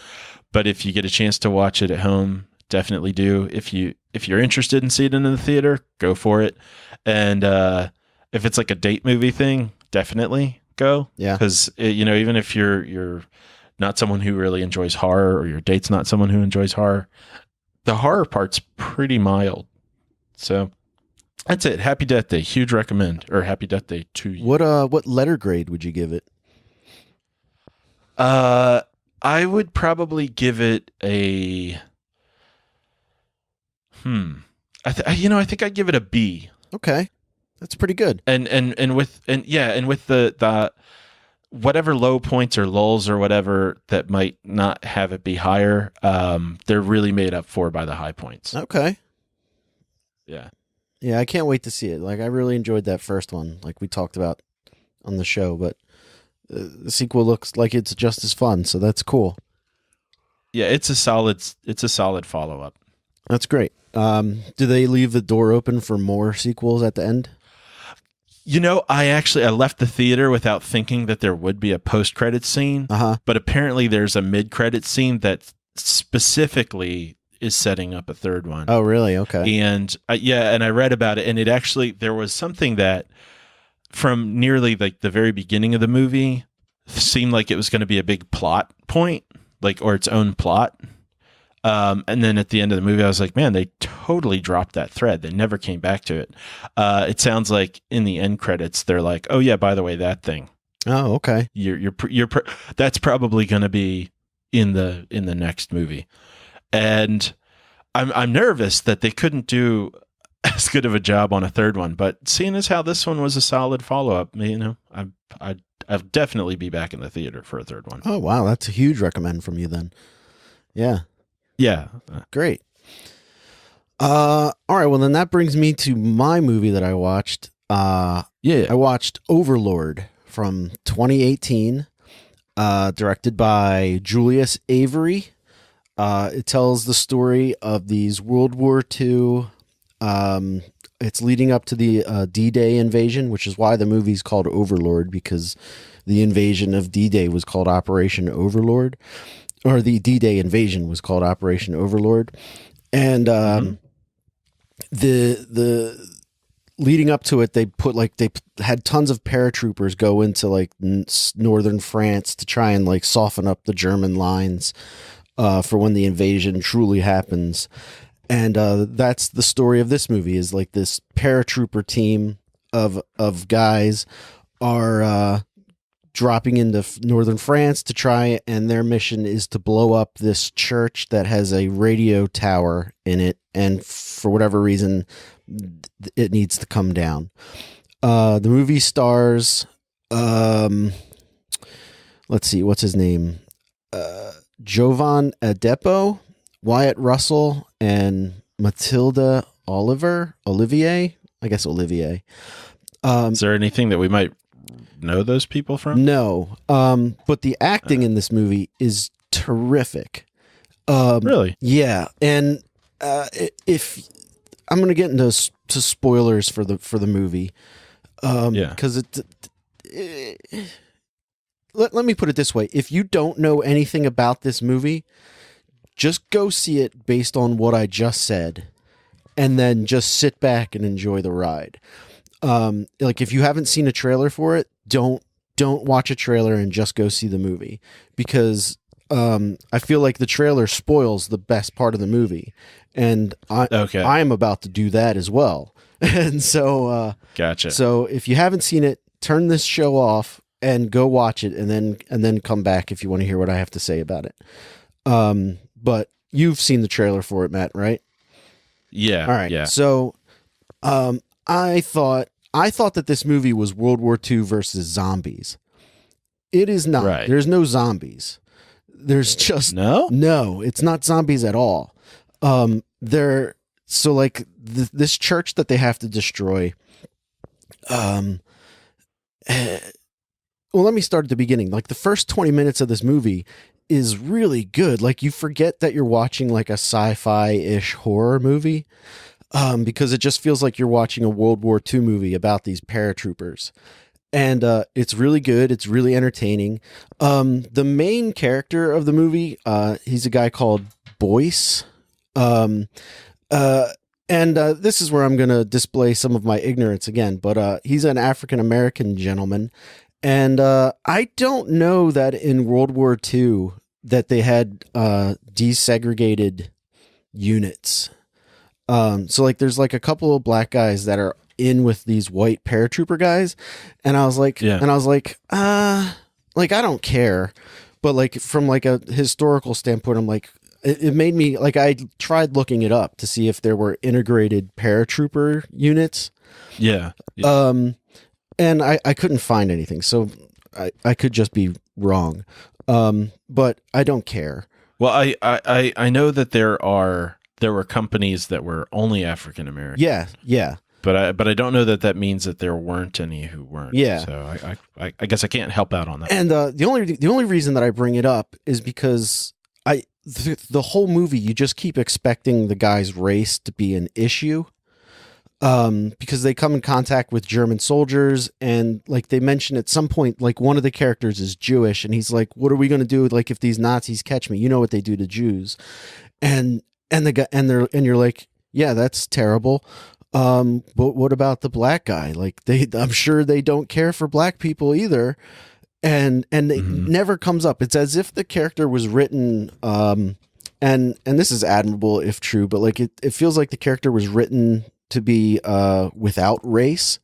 but if you get a chance to watch it at home, definitely do. If you're interested in seeing it in the theater, go for it. And if it's like a date movie thing, definitely go. Yeah, because even if you're not someone who really enjoys horror, or your date's not someone who enjoys horror, the horror part's pretty mild. So that's it. Happy Death Day. Huge recommend. Or Happy Death Day to you. What letter grade would you give it? I would probably give it a I think I'd give it a B. Okay. That's pretty good. And with the whatever low points or lulls or whatever that might not have it be higher, they're really made up for by the high points. Okay. Yeah. Yeah, I can't wait to see it. Like, I really enjoyed that first one, like we talked about on the show, but the sequel looks like it's just as fun, so that's cool. Yeah, it's a solid follow-up. That's great. Do they leave the door open for more sequels at the end? I left the theater without thinking that there would be a post-credits scene, but apparently there's a mid-credits scene that specifically is setting up a third one. Oh, really? Okay. And and I read about it, and there was something that from nearly like the very beginning of the movie seemed like it was going to be a big plot point, or its own plot. And then at the end of the movie, I was like, man, they totally dropped that thread. They never came back to it. It sounds like in the end credits, they're like, oh yeah, by the way, that thing. Oh, okay. That's probably going to be in the next movie. And I'm nervous that they couldn't do as good of a job on a third one, but seeing as how this one was a solid follow-up, I'll definitely be back in the theater for a third one. Oh, wow. That's a huge recommend from you then. Yeah. Yeah. Great. All right. Well, then that brings me to my movie that I watched. I watched Overlord from 2018, directed by Julius Avery. It tells the story of these World War II. It's leading up to the D-Day invasion, which is why the movie's called Overlord, because the invasion of D-Day was called Operation Overlord. Or the D-Day invasion was called Operation Overlord. And the leading up to it, they had tons of paratroopers go into northern France to try and soften up the German lines for when the invasion truly happens. And that's the story of this movie, is this paratrooper team of guys are dropping into northern France to try, and their mission is to blow up this church that has a radio tower in it, and for whatever reason it needs to come down. The movie stars let's see, what's his name, Jovan Adepo, Wyatt Russell, and Matilda Olivier. Is there anything that we might know those people from? No. But the acting in this movie is terrific. Really? Yeah. And if I'm going to get into spoilers for the movie, because let me put it this way: if you don't know anything about this movie, just go see it based on what I just said, and then just sit back and enjoy the ride. If you haven't seen a trailer for it, don't watch a trailer and just go see the movie, because I feel like the trailer spoils the best part of the movie, and I am about to do that as well. And so gotcha. So if you haven't seen it, turn this show off and go watch it, and then come back if you want to hear what I have to say about it. But you've seen the trailer for it, Matt, right? Yeah. All right. Yeah. So I thought that this movie was World War II versus zombies. It is not. Right. There's no zombies. there's just no, it's not zombies at all. They're so like this church that they have to destroy. Well, let me start at the beginning. Like the first 20 minutes of this movie is really good. Like you forget that you're watching like a sci-fi-ish horror movie, because it just feels like you're watching a World War II movie about these paratroopers. And it's really good. It's really entertaining. The main character of the movie, he's a guy called Boyce. And this is where I'm going to display some of my ignorance again. But he's an African-American gentleman. And I don't know that in World War II that they had desegregated units. So like there's like a couple of black guys that are in with these white paratrooper guys, and I was like, I don't care, but like from like a historical standpoint, I'm like, it made me like, I tried looking it up to see if there were integrated paratrooper units. Yeah. And I couldn't find anything, so I could just be wrong. But I don't care. Well, I know that there were companies that were only African American. Yeah. But I don't know that means that there weren't any who weren't. Yeah. So I guess I can't help out on that. And the only reason that I bring it up is because the whole movie, you just keep expecting the guy's race to be an issue. Because they come in contact with German soldiers, and like they mention at some point, like one of the characters is Jewish, and he's like, "What are we going to do? Like if these Nazis catch me, you know what they do to Jews," and the guy, and you're like, "Yeah, that's terrible." But what about the black guy? Like I'm sure they don't care for black people either, and it never comes up. It's as if the character was written, and this is admirable if true, but like it feels like the character was written to be without race.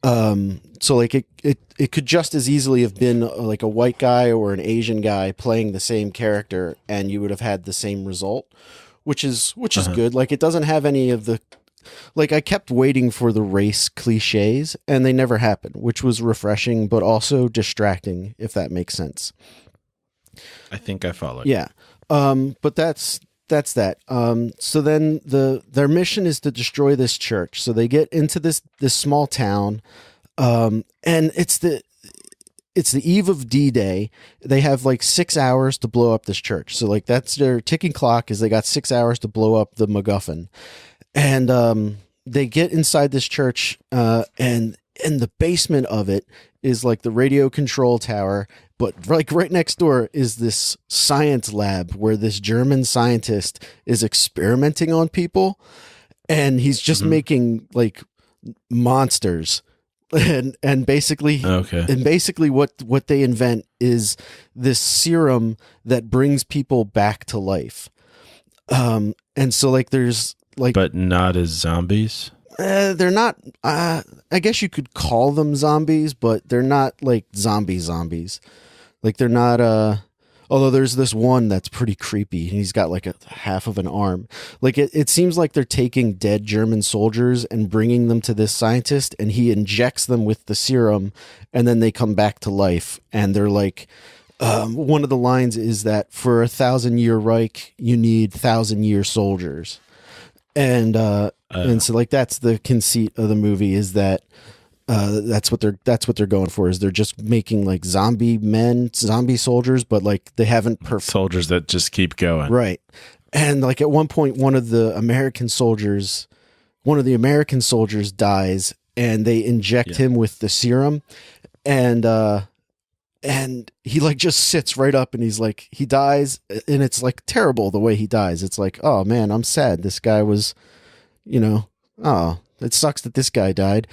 So like it could just as easily have been like a white guy or an Asian guy playing the same character, and you would have had the same result, which is good. Like it doesn't have any of the, like I kept waiting for the race cliches and they never happened, which was refreshing, but also distracting, if that makes sense. I think I follow. Yeah. But that's that. So then their mission is to destroy this church. So they get into this small town, and it's the eve of D-Day. They have like 6 hours to blow up this church. So like that's their ticking clock, is they got 6 hours to blow up the MacGuffin. And they get inside this church, and in the basement of it is like the radio control tower, but like right next door is this science lab where this German scientist is experimenting on people, and he's just making like monsters. And basically what they invent is this serum that brings people back to life. And so like there's like, but not as zombies. They're not, I guess you could call them zombies, but they're not like zombies. Like they're not, although there's this one that's pretty creepy, and he's got like a half of an arm. Like it seems like they're taking dead German soldiers and bringing them to this scientist, and he injects them with the serum, and then they come back to life. And they're like, one of the lines is that for 1,000-year Reich, you need 1,000-year soldiers. And so like that's the conceit of the movie, is that that's what they're going for, is they're just making like zombie soldiers, but like they haven't soldiers that just keep going. Right. And like at one point one of the American soldiers dies, and they inject him with the serum, and he like just sits right up, and he's like, he dies, and it's like terrible the way he dies. It's like, oh man, I'm sad. This guy was, oh, it sucks that this guy died.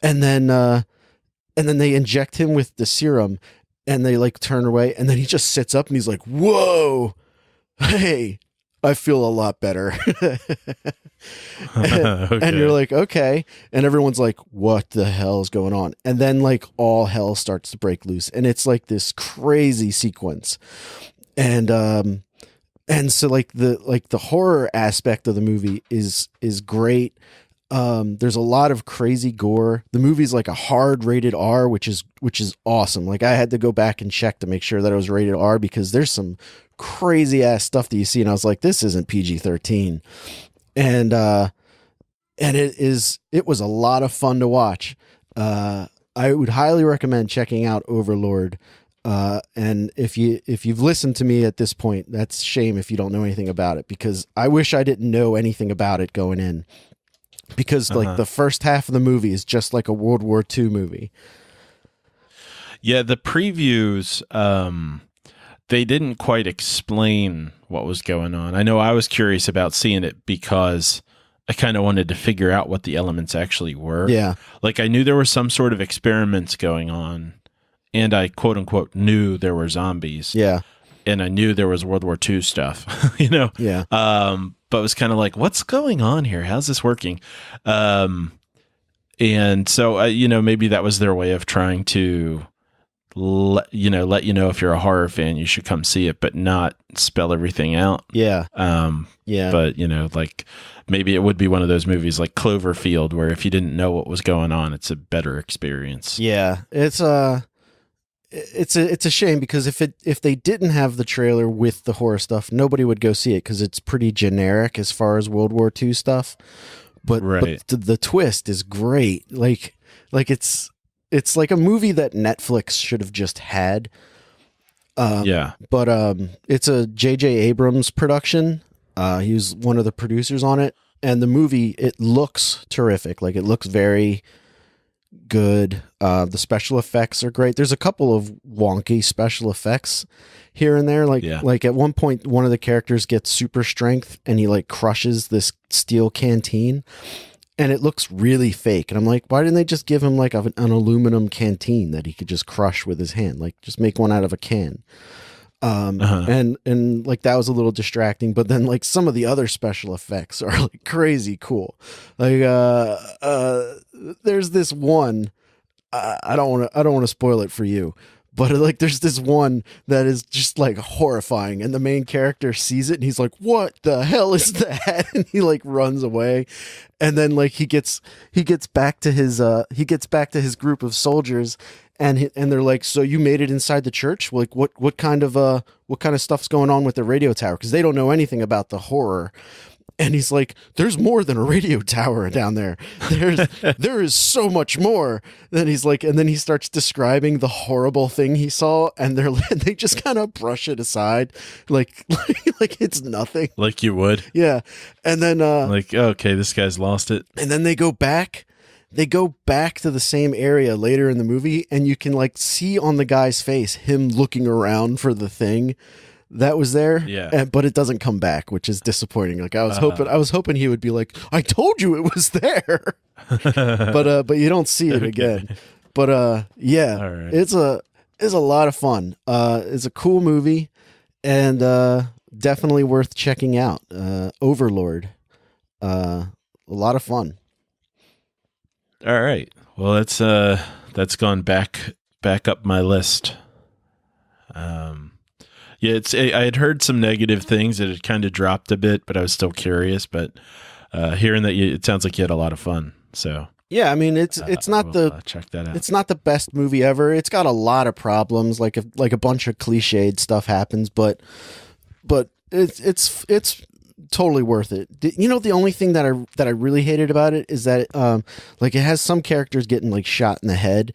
And then they inject him with the serum, and they like turn away, and then he just sits up and he's like, whoa, hey, I feel a lot better. And you're like, okay. And everyone's like, what the hell is going on? And then like all hell starts to break loose, and it's like this crazy sequence. And so like the horror aspect of the movie is great. There's a lot of crazy gore. The movie's like a hard rated R, which is awesome. Like I had to go back and check to make sure that it was rated R because there's some crazy ass stuff that you see, and I was like, this isn't PG-13. And it was a lot of fun to watch. I would highly recommend checking out Overlord. And if you've listened to me at this point, that's a shame if you don't know anything about it, because I wish I didn't know anything about it going in. Because like the first half of the movie is just like a World War II movie. Yeah, the previews, they didn't quite explain what was going on. I know I was curious about seeing it because I kind of wanted to figure out what the elements actually were. Yeah. Like I knew there were some sort of experiments going on, and I quote unquote knew there were zombies. Yeah. And I knew there was World War II stuff, you know? Yeah. But it was kind of like, what's going on here? How's this working? And so, maybe that was their way of trying to let you know if you're a horror fan, you should come see it, but not spell everything out. Yeah. Yeah. But, like maybe it would be one of those movies like Cloverfield, where if you didn't know what was going on, it's a better experience. Yeah. It's a shame because if they didn't have the trailer with the horror stuff, nobody would go see it because it's pretty generic as far as World War II stuff. But the twist is great. Like it's like a movie that Netflix should have just had. But it's a J.J. Abrams production. He was one of the producers on it, and the movie, it looks terrific. Like it looks very good. The special effects are great. There's a couple of wonky special effects here and there. Like at one point, one of the characters gets super strength and he like crushes this steel canteen, and it looks really fake. And I'm like, why didn't they just give him like an aluminum canteen that he could just crush with his hand? Like just make one out of a can. And like that was a little distracting, but then like some of the other special effects are like crazy cool. Like there's this one, I don't want to spoil it for you, but like there's this one that is just like horrifying, and the main character sees it and he's like, what the hell is that? And he like runs away, and then like he gets back to his group of soldiers. And they're like, so you made it inside the church? Like, what kind of stuff's going on with the radio tower? Because they don't know anything about the horror. And he's like, there's more than a radio tower down there. There is so much more. Then he's like, and then he starts describing the horrible thing he saw, and they just kind of brush it aside, like it's nothing. Like you would. Yeah. And then like, okay, this guy's lost it. And then they go back to the same area later in the movie, and you can like see on the guy's face him looking around for the thing that was there. Yeah. But it doesn't come back, which is disappointing. Like I was hoping he would be like, I told you it was there. but you don't see it again. But yeah, all right. It's a lot of fun. It's a cool movie, and definitely worth checking out. Overlord. A lot of fun. All right. Well, that's gone back up my list. I had heard some negative things that had kind of dropped a bit, but I was still curious. But hearing that, it sounds like you had a lot of fun. So yeah, I mean, it's not check that out. It's not the best movie ever. It's got a lot of problems, like a bunch of cliched stuff happens, but it's totally worth it. You know, the only thing that I really hated about it is that like it has some characters getting like shot in the head,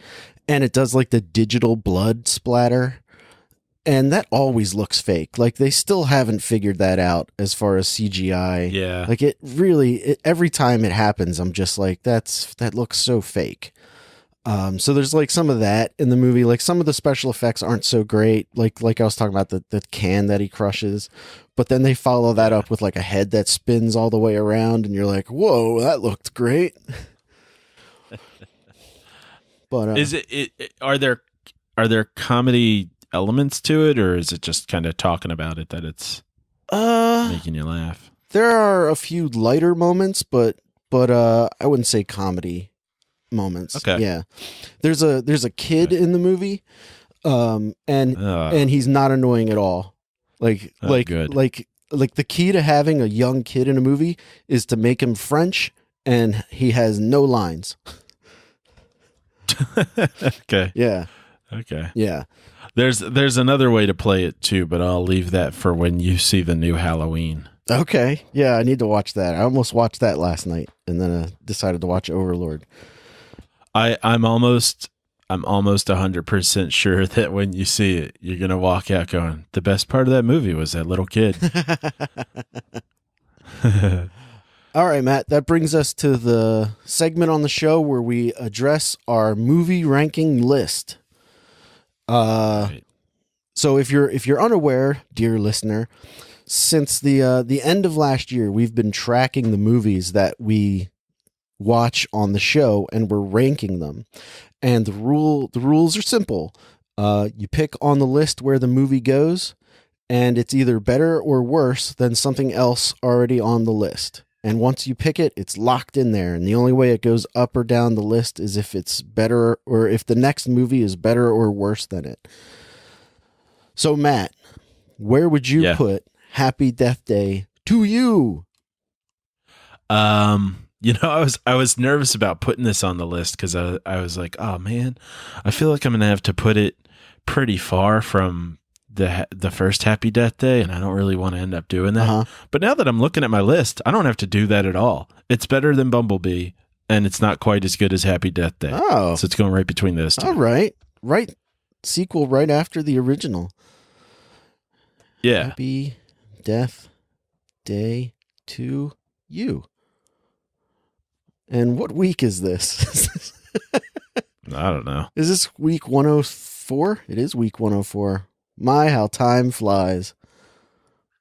and it does like the digital blood splatter, and that always looks fake. Like they still haven't figured that out as far as CGI. Yeah, like every time it happens, I'm just like, that looks so fake. So there's like some of that in the movie. Like some of the special effects aren't so great. Like I was talking about the can that he crushes, but then they follow that up with like a head that spins all the way around, and you're like, whoa, that looked great. But is it are there comedy elements to it, or is it just kind of talking about it that it's making you laugh? There are a few lighter moments, but I wouldn't say comedy moments. Okay. Yeah. There's a kid in the movie, and he's not annoying at all. Good. Like the key to having a young kid in a movie is to make him French and he has no lines. Okay. Yeah. Okay. Yeah. There's another way to play it too, but I'll leave that for when you see the new Halloween. Okay. Yeah, I need to watch that. I almost watched that last night, and then decided to watch Overlord. I'm almost 100% sure that when you see it, you're gonna walk out going, the best part of that movie was that little kid. All right, Matt, that brings us to the segment on the show where we address our movie ranking list. Right. So if you're unaware, dear listener, since the end of last year, we've been tracking the movies that we watch on the show, and we're ranking them. And the rules are simple. You pick on the list where the movie goes, and it's either better or worse than something else already on the list. And once you pick it, it's locked in there. And the only way it goes up or down the list is if it's better, or if the next movie is better or worse than it. So, Matt, where would you put Happy Death Day to you? I was nervous about putting this on the list because I was like, oh man, I feel like I'm gonna have to put it pretty far from the first Happy Death Day, and I don't really want to end up doing that. Uh-huh. But now that I'm looking at my list, I don't have to do that at all. It's better than Bumblebee, and it's not quite as good as Happy Death Day. Oh, so it's going right between those two. All right, sequel right after the original. Yeah, Happy Death Day to you. And what week is this? I don't know. Is this week 104? It is week 104. My, how time flies.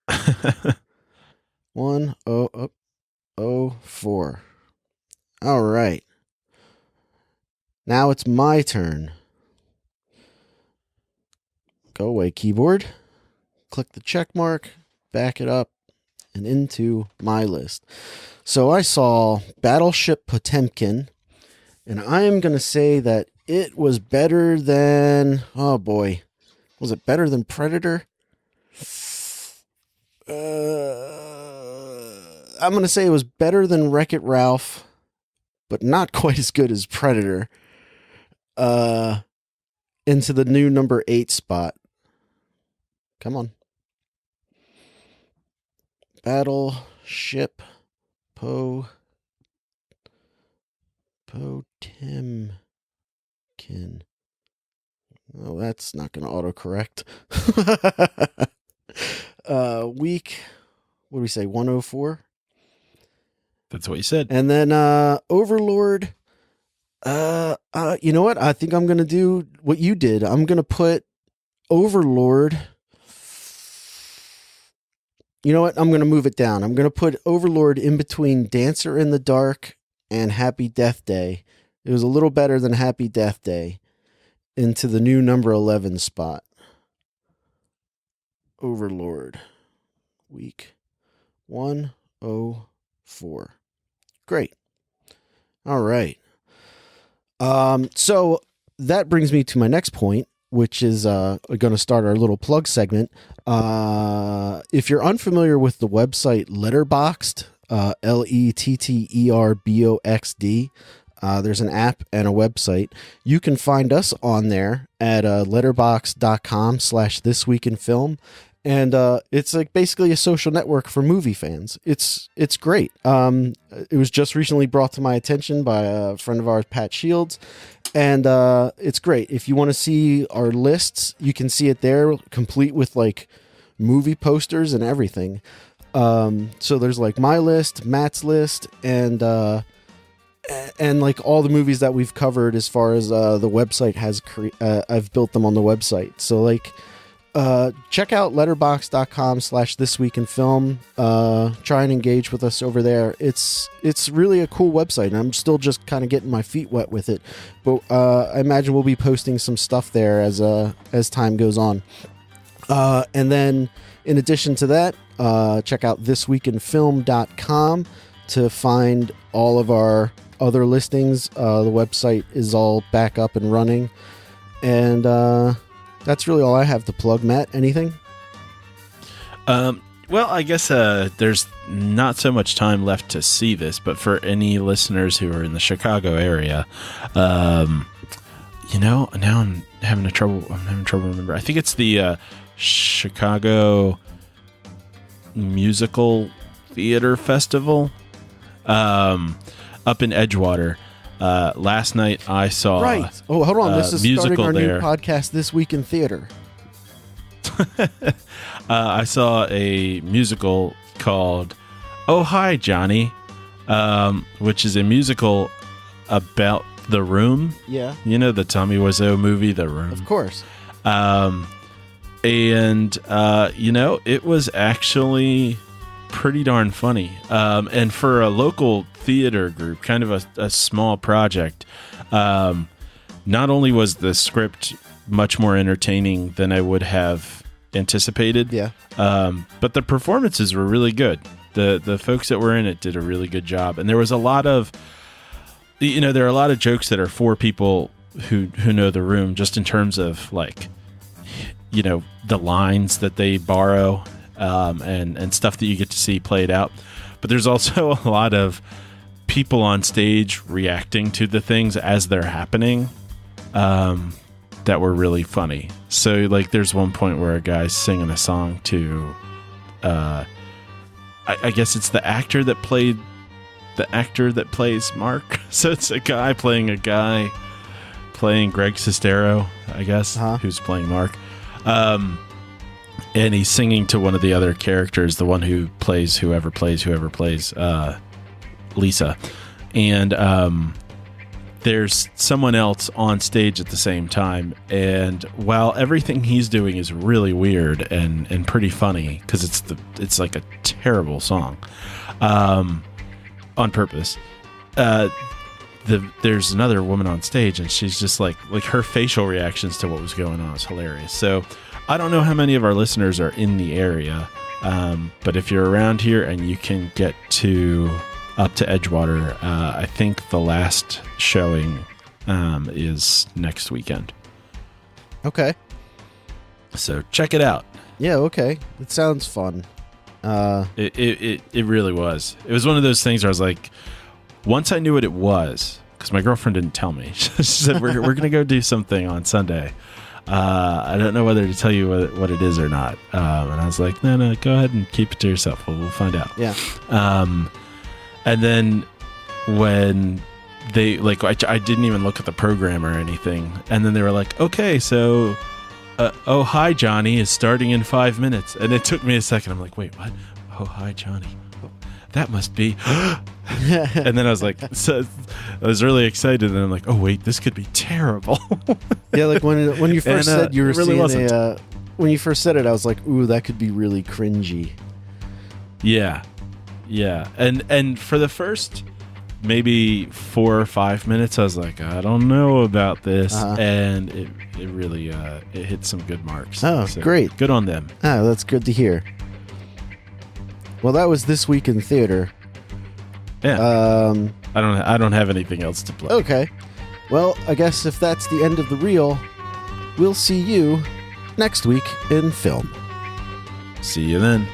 104. All right. Now it's my turn. Go away, keyboard. Click the check mark, back it up, and into my list. So I saw Battleship Potemkin, and I am going to say that it was better than, oh boy, was it better than Predator? I'm going to say it was better than Wreck-It Ralph, but not quite as good as Predator. Into the new number 8 spot. Come on. Battleship Potemkin. Oh, that's not going to autocorrect. Week, what do we say, 104? That's what you said. And then Overlord. You know what? I think I'm going to do what you did. I'm going to put Overlord. You know what? I'm going to move it down. I'm going to put Overlord in between Dancer in the Dark and Happy Death Day. It was a little better than Happy Death Day. Into the new number 11 spot. Overlord. Week 104. Great. All right. So that brings me to my next point, which is going to start our little plug segment. If you're unfamiliar with the website Letterboxd, Letterboxd, there's an app and a website. You can find us on there at letterboxd.com/thisweekinfilm. And it's like basically a social network for movie fans. It's great. It was just recently brought to my attention by a friend of ours, Pat Shields. And it's great. If you want to see our lists, you can see it there, complete with like movie posters and everything. So there's like my list, Matt's list, and like all the movies that we've covered as far as the website has I've built them on the website. So like check out letterboxd.com/thisweekinfilm. Try and engage with us over there. It's really a cool website, and I'm still just kind of getting my feet wet with it. But I imagine we'll be posting some stuff there as time goes on. And then in addition to that, check out thisweekinfilm.com to find all of our other listings. The website is all back up and running. And that's really all I have to plug. Matt, anything? Well, I guess there's not so much time left to see this, but for any listeners who are in the Chicago area, now I'm having trouble remembering. I think it's the Chicago Musical Theater Festival up in Edgewater. Last night I saw right. Oh, hold on. This is starting our there. new podcast, This Week in Theater. I saw a musical called Oh Hi Johnny, which is a musical about The Room. Yeah. You know the Tommy Wiseau movie, The Room? Of course. It was actually pretty darn funny. And for a local theater group, kind of a small project, not only was the script much more entertaining than I would have anticipated, but the performances were really good. The folks that were in it did a really good job, and there was a lot of, there are a lot of jokes that are for people who know The Room, just in terms of like, the lines that they borrow, and stuff that you get to see played out. But there's also a lot of people on stage reacting to the things as they're happening, that were really funny. So like there's one point where a guy's singing a song to I guess it's the actor that plays Mark. So it's a guy playing Greg Sestero, I guess, who's playing Mark. And he's singing to one of the other characters, the one who plays whoever plays Lisa. And there's someone else on stage at the same time, and while everything he's doing is really weird and pretty funny, because it's like a terrible song, on purpose, there's another woman on stage, and she's just like her facial reactions to what was going on is hilarious. So I don't know how many of our listeners are in the area, but if you're around here and you can get up to Edgewater, I think the last showing is next weekend. Okay. So check it out. Yeah, okay. It sounds fun. It really was. It was one of those things where I was like, once I knew what it was, because my girlfriend didn't tell me. She said, we're going to go do something on Sunday. I don't know whether to tell you what it is or not. And I was like, no, go ahead and keep it to yourself. We'll find out. Yeah. And then when they, I didn't even look at the program or anything. And then they were like, okay, so, Oh Hi Johnny is starting in 5 minutes. And it took me a second. I'm like, wait, what? Oh Hi Johnny. That must be. And then I was like, so I was really excited. And I'm like, oh, wait, this could be terrible. Yeah, like when you first said you were really seeing when you first said it, I was like, ooh, that could be really cringy. Yeah. Yeah. And for the first maybe 4 or 5 minutes, I was like, I don't know about this. And it really it hit some good marks. Oh, so great. Good on them. Oh, that's good to hear. Well, that was This Week in Theater. Yeah. I don't have anything else to play. Okay. Well, I guess if that's the end of the reel, we'll see you next week in film. See you then.